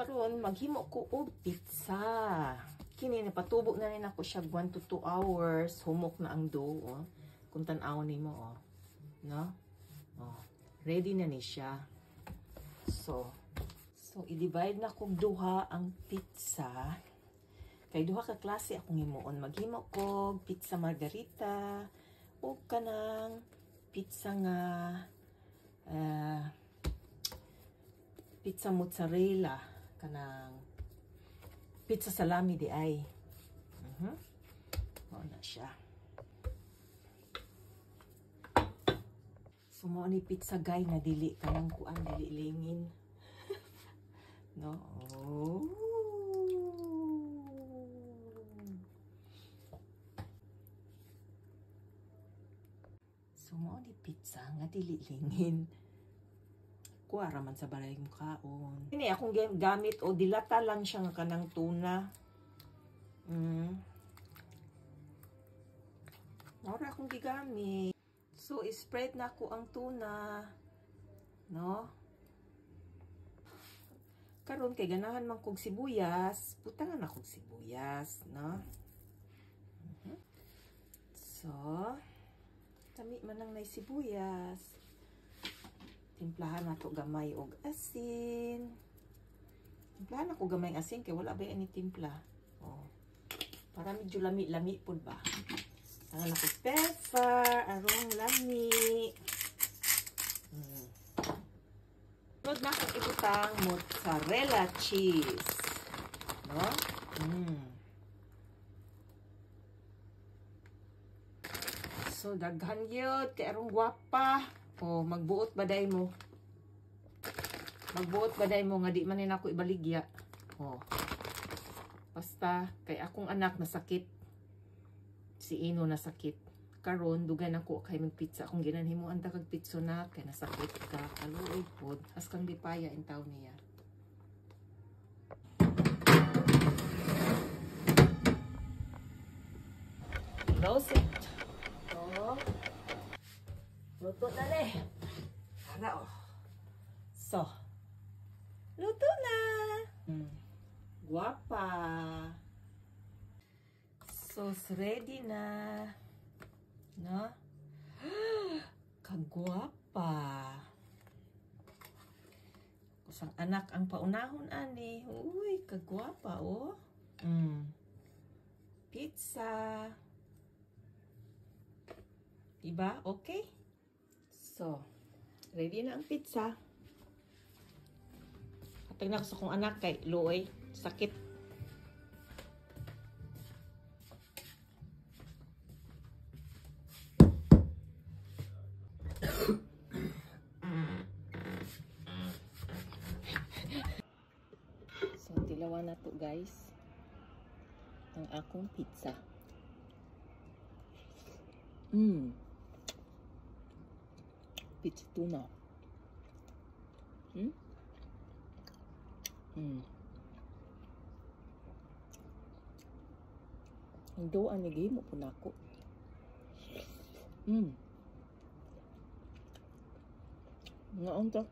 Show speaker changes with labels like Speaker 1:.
Speaker 1: karon maghimo ko og pizza. Kini napatubo na rin ako siya 1 to 2 hours. Humok na ang dough, oh. Kung tan-aw nimo, oh. No? Oh. Ready na ni siya. So i-divide na kog duha ang pizza. Kay duha ka klase akong himuon. Maghimo kog pizza margarita o kanang pizza nga pizza mozzarella, kanang pizza salami di ay. Na siya. So mo ni pizza guy na dili kanang kuan, dili lingin. No. Oh. So mo ni pizza nga dili lingin. Kuwara man sa balay mo kaon. Ini akong gamit o dilata lang siya nga kanang tuna. Ora akong gigamit. So i-spread na ko ang tuna. No? Karon kay ganahan man kog sibuyas, butangan akong sibuyas, no? So tami man ang nay sibuyas. Timplahan na to gamay og asin. Timplahan ako gamay asin kay wala ba ani timpla. Oh. Para medyo lami-lami pud ba. Sanga na ko pepper, arong lami. Wag na akong ibutang mozzarella cheese. No? So daghan gyud kay arong gwapa. Oh, magbuot baday mo. Magbuot baday mo nga di man nako ibaligya. Oh. Basta kay akong anak nasakit. Si Ino nasakit. Karon dugan ako kay magpizza akong ginanhimuan ta kag pizza na kay nasakit ka. Kaluoy pod as kang dipaya in taw niya. Close it. Oh. Luto na rin. Para, oh. So, luto na. Guwapa. Sauce ready na. No? Kagwapa. Kusang anak ang paunahon, ani. Uy, kagwapa, oh. Pizza. Diba? Okay? So, ready na ang pizza. Kapag na sa kong anak kay Luoy, sakit. So, tilawan na to guys. Ang akong pizza. Pizza tuna. Ang doan ni gay mo po na ako. Ngaon to.